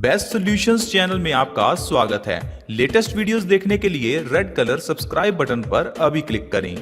Best solutions channel में आपका स्वागत है। लेटेस्ट वीडियोस देखने के लिए रेड कलर सब्सक्राइब बटन पर अभी क्लिक करें।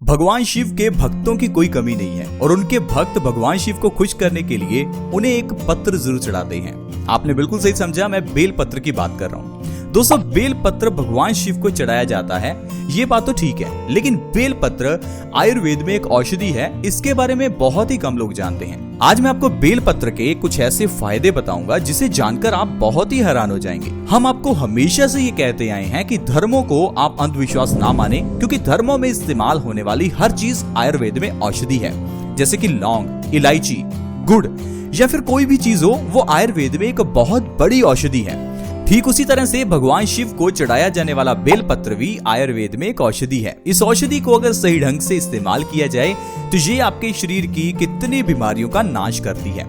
भगवान शिव के भक्तों की कोई कमी नहीं है और उनके भक्त भगवान शिव को खुश करने के लिए उन्हें एक पत्र जरूर चढ़ाते हैं। आपने बिल्कुल सही समझा, मैं बेल पत्र की बात कर रहा हूँ। दोस्तों, बेल पत्र भगवान शिव को चढ़ाया जाता है, ये बात तो ठीक है, लेकिन बेल पत्र आयुर्वेद में एक औषधि है, इसके बारे में बहुत ही कम लोग जानते हैं। आज मैं आपको बेल पत्र के कुछ ऐसे फायदे बताऊंगा जिसे जानकर आप बहुत ही हैरान हो जाएंगे। हम आपको हमेशा से ये कहते आए हैं कि धर्मों को आप अंधविश्वास ना माने, क्योंकि धर्मों में इस्तेमाल होने वाली हर चीज आयुर्वेद में औषधि है। जैसे कि लौंग, इलायची, गुड़ या फिर कोई भी चीज हो, वो आयुर्वेद में एक बहुत बड़ी औषधि है। ठीक उसी तरह से भगवान शिव को चढ़ाया जाने वाला बेल पत्र भी आयुर्वेद में एक औषधि है। इस औषधि को अगर सही ढंग से इस्तेमाल किया जाए तो ये आपके शरीर की कितनी बीमारियों का नाश करती है।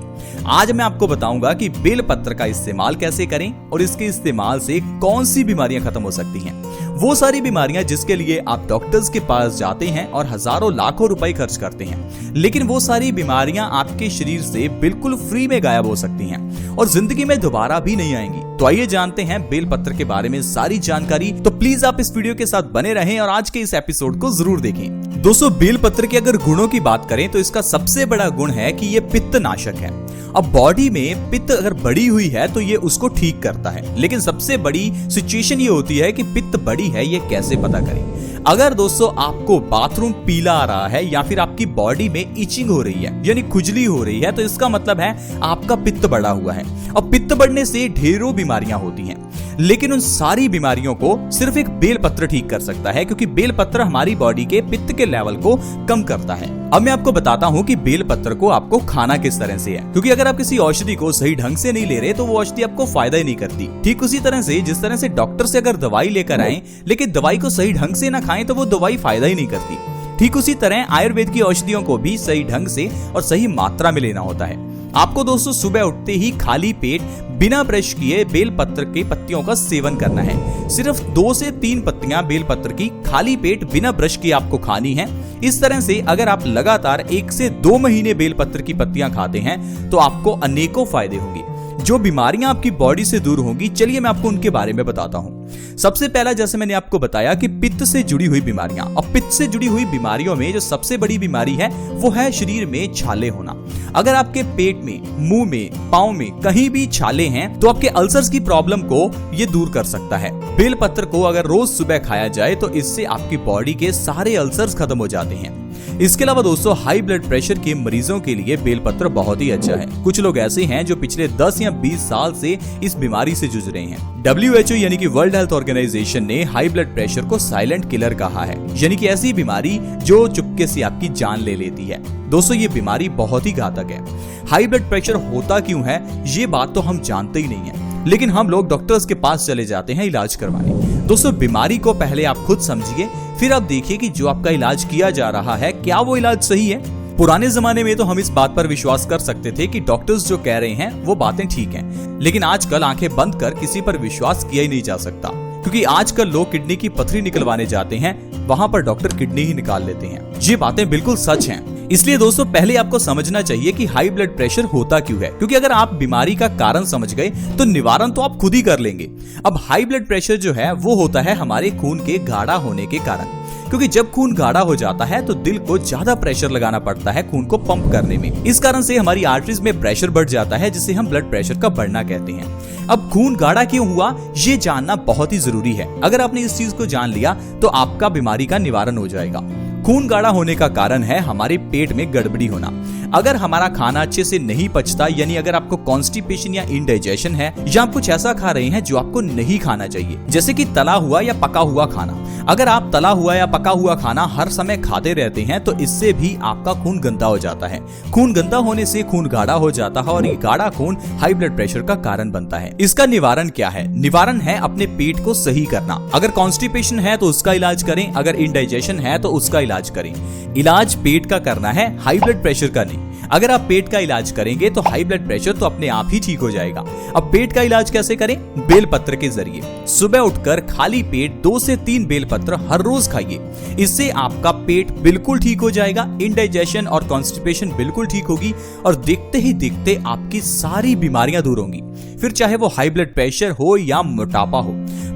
आज मैं आपको बताऊंगा कि बेल पत्र का इस्तेमाल कैसे करें और इसके इस्तेमाल से कौन सी बीमारियां खत्म हो सकती हैं। वो सारी बीमारियां जिसके लिए आप डॉक्टर्स के पास जाते हैं और हजारों लाखों रुपए खर्च करते हैं, लेकिन वो सारी बीमारियां आपके शरीर से बिल्कुल फ्री में गायब हो सकती हैं और जिंदगी में दोबारा भी नहीं आएंगी। तो आइए जानते हैं बेल पत्र के बारे में सारी जानकारी। तो प्लीज आप इस वीडियो के साथ बने रहें और आज के इस एपिसोड को जरूर देखें। दोस्तों, बेल पत्र के अगर गुणों की बात करें तो इसका सबसे बड़ा गुण है कि ये पित्त नाशक है। अब बॉडी में पित्त अगर बढ़ी हुई है तो ये उसको ठीक करता है, लेकिन सबसे बड़ी सिचुएशन ये होती है कि पित्त बढ़ी है, ये कैसे पता करें। अगर दोस्तों आपको बाथरूम पीला आ रहा है या फिर आपकी बॉडी में इचिंग हो रही है यानी खुजली हो रही है, तो इसका मतलब है आपका पित्त बढ़ा हुआ है। और पित्त बढ़ने से ढेरों बीमारियां होती हैं, लेकिन उन सारी बीमारियों को सिर्फ एक बेल पत्र ठीक कर सकता है, क्योंकि बेल पत्र हमारी बॉडी के पित्त के लेवल को कम करता है। अब मैं आपको बताता हूँ कि बेल पत्र को आपको खाना किस तरह से है, क्योंकि अगर आप किसी औषधि को सही ढंग से नहीं ले रहे तो वो औषधि आपको फायदा ही नहीं करती। ठीक उसी तरह से जिस तरह से डॉक्टर से अगर दवाई लेकर आए लेकिन दवाई को सही ढंग से ना खाएं तो वो दवाई फायदा ही नहीं करती, ठीक उसी तरह आयुर्वेद की औषधियों को भी सही ढंग से और सही मात्रा में लेना होता है। आपको दोस्तों सुबह उठते ही खाली पेट बिना ब्रश किए बेल पत्र की पत्तियों का सेवन करना है। सिर्फ 2 से 3 पत्तियां बेल पत्र की खाली पेट बिना ब्रश किए आपको खानी है। इस तरह से अगर आप लगातार 1 से 2 महीने बेल पत्र की पत्तियां खाते हैं तो आपको अनेकों फायदे होंगे। जो बीमारियां आपकी बॉडी से दूर होंगी, चलिए मैं आपको उनके बारे में बताता हूं। सबसे पहला, जैसे मैंने आपको बताया कि पित्त से जुड़ी हुई बीमारियां। अब पित्त से जुड़ी हुई बीमारियों में जो सबसे बड़ी बीमारी है वो है शरीर में छाले होना। अगर आपके पेट में, मुंह में, पांव में कहीं भी छाले हैं तो आपके अल्सर्स की प्रॉब्लम को ये दूर कर सकता है। बेल पत्र को अगर रोज सुबह खाया जाए तो इससे आपकी बॉडी के सारे अल्सर्स खत्म हो जाते हैं। इसके अलावा दोस्तों, हाई ब्लड प्रेशर के मरीजों के लिए बेल पत्र बहुत ही अच्छा है। कुछ लोग ऐसे हैं जो पिछले 10 या 20 साल से इस बीमारी से जूझ रहे हैं। WHO यानी कि वर्ल्ड हेल्थ ऑर्गेनाइजेशन ने हाई ब्लड प्रेशर को साइलेंट किलर कहा है, यानी कि ऐसी बीमारी जो चुपके से आपकी जान ले लेती है। दोस्तों, ये बीमारी बहुत ही घातक है। हाई ब्लड प्रेशर होता क्यों है ये बात तो हम जानते ही नहीं है, लेकिन हम लोग डॉक्टर्स के पास चले जाते हैं इलाज करवाने। दोस्तों, बीमारी को पहले आप खुद समझिए, फिर आप देखिए कि जो आपका इलाज किया जा रहा है क्या वो इलाज सही है। पुराने जमाने में तो हम इस बात पर विश्वास कर सकते थे कि डॉक्टर्स जो कह रहे हैं वो बातें ठीक हैं, लेकिन आजकल आंखें बंद कर किसी पर विश्वास किया ही नहीं जा सकता, क्योंकि आजकल लोग किडनी की पथरी निकलवाने जाते हैं, वहां पर डॉक्टर किडनी ही निकाल लेते हैं। ये बातें बिल्कुल सच हैं। इसलिए दोस्तों, पहले आपको समझना चाहिए कि हाई ब्लड प्रेशर होता क्यों है, क्योंकि अगर आप बीमारी का कारण समझ गए तो निवारण तो आप खुद ही कर लेंगे। अब हाई ब्लड प्रेशर जो है वो होता है हमारे खून के गाढ़ा होने के कारण, क्योंकि जब खून गाढ़ा हो जाता है तो दिल को ज्यादा प्रेशर लगाना पड़ता है खून को पंप करने में। इस कारण से हमारी आर्टरीज में प्रेशर बढ़ जाता है, जिसे हम ब्लड प्रेशर का बढ़ना कहते हैं। अब खून गाढ़ा क्यों हुआ ये जानना बहुत ही जरूरी है। अगर आपने इस चीज को जान लिया तो आपका बीमारी का निवारण हो जाएगा। खून गाढ़ा होने का कारण है हमारे पेट में गड़बड़ी होना। अगर हमारा खाना अच्छे से नहीं पचता, यानी अगर आपको कॉन्स्टिपेशन या इंडाइजेशन है, या आप कुछ ऐसा खा रहे हैं जो आपको नहीं खाना चाहिए, जैसे कि तला हुआ या पका हुआ खाना। अगर आप तला हुआ या पका हुआ खाना हर समय खाते रहते हैं तो इससे भी आपका खून गंदा हो जाता है। खून गंदा होने से खून गाढ़ा हो जाता है और ये गाढ़ा खून हाई ब्लड प्रेशर का कारण बनता है। इसका निवारण क्या है? निवारण है अपने पेट को सही करना। अगर कॉन्स्टिपेशन है तो उसका इलाज करें, अगर इंडाइजेशन है तो उसका इलाज करें। इलाज पेट का करना है, हाई ब्लड प्रेशर का नहीं। अगर आप पेट का इलाज करेंगे तो हाई ब्लड प्रेशर तो अपने आप ही ठीक हो जाएगा। अब पेट का इलाज कैसे करें? बेलपत्र के जरिए। सुबह उठकर खाली पेट 2 से 3 बेलपत्र हर रोज खाइए। इससे आपका पेट बिल्कुल ठीक हो जाएगा, इंडाइजेशन और कॉन्स्टिपेशन बिल्कुल ठीक होगी और देखते ही देखते आपकी सारी बीमारियां दूर होंगी। फिर चाहे वो हाई ब्लड प्रेशर हो या मोटापा हो।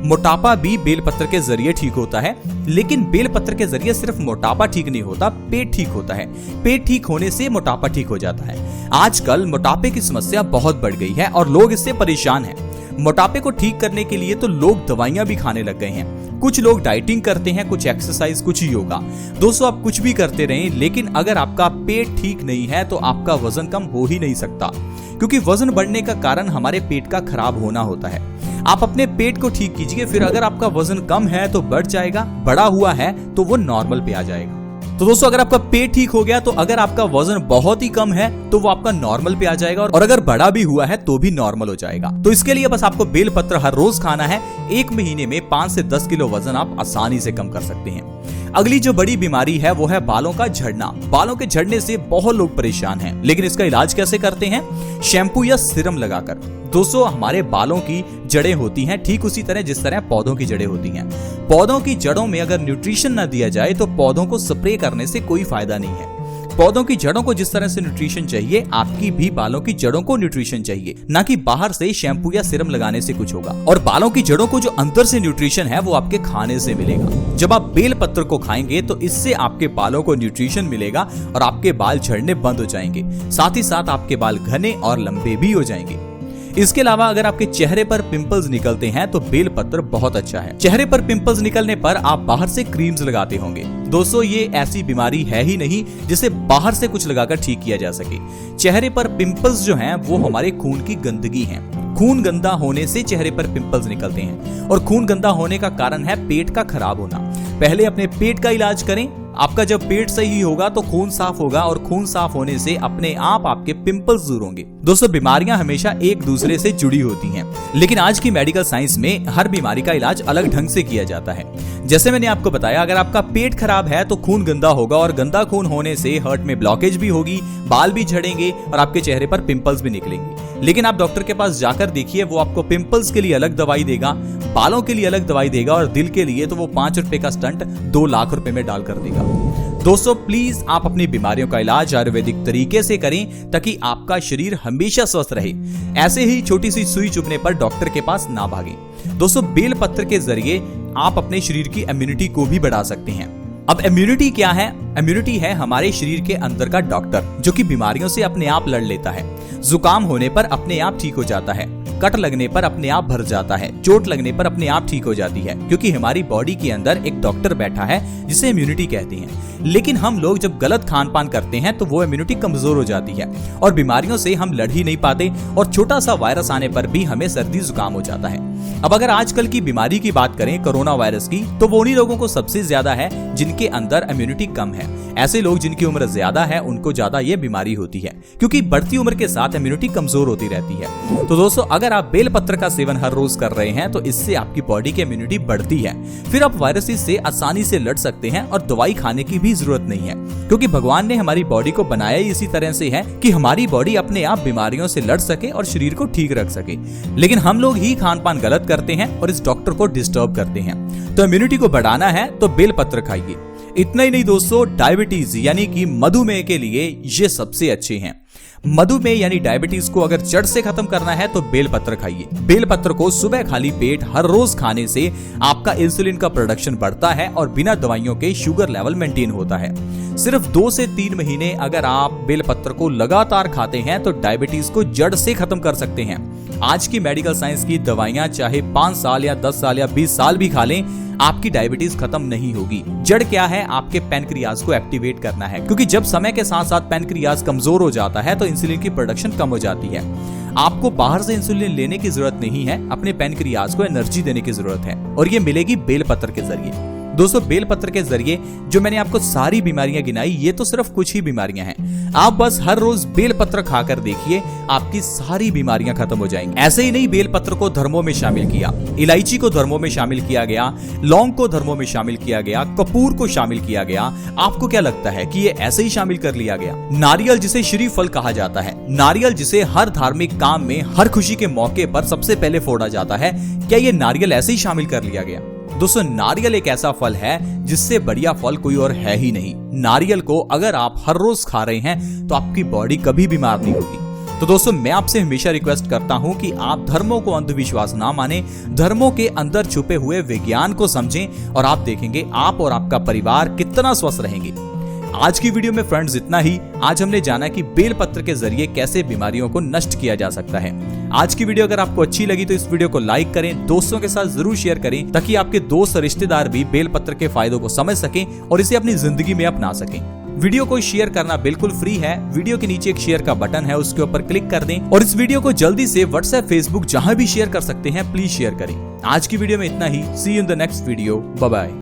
मोटापा भी बेलपत्र के जरिए ठीक होता है, लेकिन बेलपत्र के जरिए सिर्फ मोटापा ठीक नहीं होता, पेट ठीक होता है। पेट ठीक होने से मोटापा ठीक हो जाता है। आजकल मोटापे की समस्या बहुत बढ़ गई है और लोग इससे परेशान हैं। मोटापे को ठीक करने के लिए तो लोग दवाइयां भी खाने लग गए हैं। कुछ लोग डाइटिंग करते हैं, कुछ एक्सरसाइज, कुछ योगा। दोस्तों, आप कुछ भी करते रहें, लेकिन अगर आपका पेट ठीक नहीं है तो आपका वजन कम हो ही नहीं सकता, क्योंकि वजन बढ़ने का कारण हमारे पेट का खराब होना होता है। आप अपने पेट को ठीक कीजिए, फिर अगर आपका वजन कम है तो बढ़ जाएगा, बढ़ा हुआ है तो वो नॉर्मल पे आ जाएगा। तो दोस्तों, अगर आपका पेट ठीक हो गया तो अगर आपका वजन बहुत ही कम है तो वो आपका नॉर्मल पे आ जाएगा, और अगर बड़ा भी हुआ है तो भी नॉर्मल हो जाएगा। तो इसके लिए बस आपको बेलपत्र हर रोज खाना है। 1 महीने में 5 से 10 किलो वजन आप आसानी से कम कर सकते हैं। अगली जो बड़ी बीमारी है वो है बालों का झड़ना। बालों के झड़ने से बहुत लोग परेशान हैं, लेकिन इसका इलाज कैसे करते हैं? शैम्पू या सीरम लगाकर। दोस्तों, हमारे बालों की जड़ें होती हैं ठीक उसी तरह जिस तरह पौधों की जड़ें होती हैं। पौधों की जड़ों में अगर न्यूट्रिशन न दिया जाए तो पौधों को स्प्रे करने से कोई फायदा नहीं है। पौधों की जड़ों को जिस तरह से न्यूट्रिशन चाहिए, आपकी भी बालों की जड़ों को न्यूट्रिशन चाहिए, ना कि बाहर से शैम्पू या सीरम लगाने से कुछ होगा। और बालों की जड़ों को जो अंदर से न्यूट्रिशन है वो आपके खाने से मिलेगा। जब आप बेलपत्र को खाएंगे तो इससे आपके बालों को न्यूट्रिशन मिलेगा और आपके बाल झड़ने बंद हो जाएंगे। साथ ही साथ आपके बाल घने और लंबे भी हो जाएंगे। इसके अलावा अगर आपके चेहरे पर पिंपल्स निकलते हैं तो बेलपत्र बहुत अच्छा है। चेहरे पर पिंपल्स निकलने पर आप बाहर से क्रीम्स लगाते होंगे। दोस्तों, ये ऐसी बीमारी है ही नहीं जिसे बाहर से कुछ लगाकर ठीक किया जा सके। चेहरे पर पिंपल्स जो हैं वो हमारे खून की गंदगी है। खून गंदा होने से चेहरे पर पिंपल्स निकलते हैं, और खून गंदा होने का कारण है पेट का खराब होना। पहले अपने पेट का इलाज करें। आपका जब पेट सही होगा तो खून साफ होगा, और खून साफ होने से अपने आप आपके पिंपल्स दूर होंगे। दोस्तों, बीमारियां हमेशा एक दूसरे से जुड़ी होती हैं, लेकिन आज की मेडिकल साइंस में हर बीमारी का इलाज अलग ढंग से किया जाता है। जैसे मैंने आपको बताया, अगर आपका पेट खराब है तो खून गंदा होगा, और गंदा खून होने से हार्ट में ब्लॉकेज भी होगी, बाल भी झड़ेंगे और आपके चेहरे पर पिंपल्स भी निकलेंगे। लेकिन आप डॉक्टर के पास जाकर देखिए, वो आपको पिंपल्स के लिए अलग दवाई देगा, बालों के लिए अलग दवाई देगा, और दिल के लिए तो वो 5 रुपए का स्टंट 2 लाख रुपए में डाल कर देगा। दोस्तों, प्लीज आप अपनी बीमारियों का इलाज आयुर्वेदिक तरीके से करें ताकि आपका शरीर हमेशा स्वस्थ रहे। ऐसे ही छोटी सी सुई चुभने पर डॉक्टर के पास ना भागें। दोस्तों, बेलपत्र के जरिए आप अपने शरीर की इम्यूनिटी को भी बढ़ा सकते हैं। अब इम्यूनिटी क्या है? इम्यूनिटी है हमारे शरीर के अंदर का डॉक्टर, जो कि बीमारियों से अपने आप लड़ लेता है। जुकाम होने पर अपने आप ठीक हो जाता है, कट लगने पर अपने आप भर जाता है, चोट लगने पर अपने आप ठीक हो जाती है, क्योंकि हमारी बॉडी के अंदर एक डॉक्टर बैठा है जिसे इम्यूनिटी कहते हैं। लेकिन हम लोग जब गलत खान पान करते हैं तो वो इम्यूनिटी कमजोर हो जाती है और बीमारियों से हम लड़ ही नहीं पाते, और छोटा सा वायरस आने पर भी हमें सर्दी जुकाम हो जाता है। अब अगर आजकल की बीमारी की बात करें, कोरोना वायरस की, तो वो उन्हीं लोगों को सबसे ज्यादा है जिनके अंदर इम्यूनिटी कम है। ऐसे लोग जिनकी उम्र ज्यादा है उनको ज्यादा ये बीमारी होती है, क्योंकि बढ़ती उम्र के साथ इम्यूनिटी कमजोर होती रहती है। तो दोस्तों, अगर आप बेलपत्र का सेवन हर रोज कर रहे हैं तो इससे आपकी बॉडी की इम्यूनिटी बढ़ती है। फिर आप वायरसेस से आसानी से लड़ सकते हैं और दवाई खाने की भी जरूरत नहीं है, क्योंकि भगवान ने हमारी बॉडी को बनाया ही इसी तरह से है कि हमारी बॉडी अपने आप बीमारियों से लड़ सके और शरीर को ठीक रख सके। लेकिन हम लोग ही खान पान गलत करते हैं और इस डॉक्टर को डिस्टर्ब करते हैं। तो इम्यूनिटी को बढ़ाना है तो बेलपत्र खाइए। इतना ही नहीं दोस्तों, डायबिटीज यानी कि मधुमेह के लिए ये सबसे अच्छे हैं। मधुमेह यानी डायबिटीज को अगर जड़ से खत्म करना है तो बेलपत्र खाइए। बेलपत्र को सुबह खाली पेट हर रोज खाने से आपका इंसुलिन का प्रोडक्शन बढ़ता है और बिना दवाइयों के शुगर लेवल मेंटेन होता है। सिर्फ 2 से 3 महीने अगर आप बेलपत्र को लगातार खाते हैं तो डायबिटीज को जड़ से खत्म कर सकते हैं। आज की मेडिकल साइंस की दवाइयां चाहे 5 साल या 10 साल या 20 साल भी खा लें, आपकी डायबिटीज खत्म नहीं होगी। जड़ क्या है? आपके पैनक्रियाज को एक्टिवेट करना है, क्योंकि जब समय के साथ साथ पैनक्रियाज कमजोर हो जाता है तो इंसुलिन की प्रोडक्शन कम हो जाती है। आपको बाहर से इंसुलिन लेने की जरूरत नहीं है, अपने पैनक्रियाज को एनर्जी देने की जरूरत है, और ये मिलेगी बेलपत्र के जरिए। दोस्तों बेलपत्र के जरिए जो मैंने आपको सारी बीमारियां गिनाई, ये तो सिर्फ कुछ ही बीमारियां हैं। आप बस हर रोज बेलपत्र खाकर देखिए, आपकी सारी बीमारियां खत्म हो जाएंगी। ऐसे ही नहीं, बेलपत्र को धर्मों में शामिल किया, इलायची को धर्मों में शामिल किया गया, लौंग को धर्मों में शामिल किया गया, कपूर को शामिल किया गया। आपको क्या लगता है कि ये ऐसे ही शामिल कर लिया गया? नारियल जिसे श्रीफल कहा जाता है, नारियल जिसे हर धार्मिक काम में, हर खुशी के मौके पर सबसे पहले फोड़ा जाता है, क्या ये नारियल ऐसे ही शामिल कर लिया गया? दोस्तों नारियल एक ऐसा फल है जिससे बढ़िया फल कोई और है ही नहीं। नारियल को अगर आप हर रोज खा रहे हैं तो आपकी बॉडी कभी बीमार नहीं होगी। तो दोस्तों मैं आपसे हमेशा रिक्वेस्ट करता हूं कि आप धर्मों को अंधविश्वास ना माने, धर्मों के अंदर छुपे हुए विज्ञान को समझें और आप देखेंगे आप और आपका परिवार कितना स्वस्थ रहेंगे। आज की वीडियो में फ्रेंड्स इतना ही। आज हमने जाना कि बेलपत्र के जरिए कैसे बीमारियों को नष्ट किया जा सकता है। आज की वीडियो अगर आपको अच्छी लगी तो इस वीडियो को लाइक करें, दोस्तों के साथ जरूर शेयर करें ताकि आपके दोस्त और रिश्तेदार भी बेलपत्र के फायदों को समझ सकें और इसे अपनी जिंदगी में अपना सकें। वीडियो को शेयर करना बिल्कुल फ्री है। वीडियो के नीचे एक शेयर का बटन है, उसके ऊपर क्लिक कर दें और इस वीडियो को जल्दी से व्हाट्सएप, फेसबुक जहां भी शेयर कर सकते हैं प्लीज शेयर करें। आज की वीडियो में इतना ही। See you in the next video. Bye bye.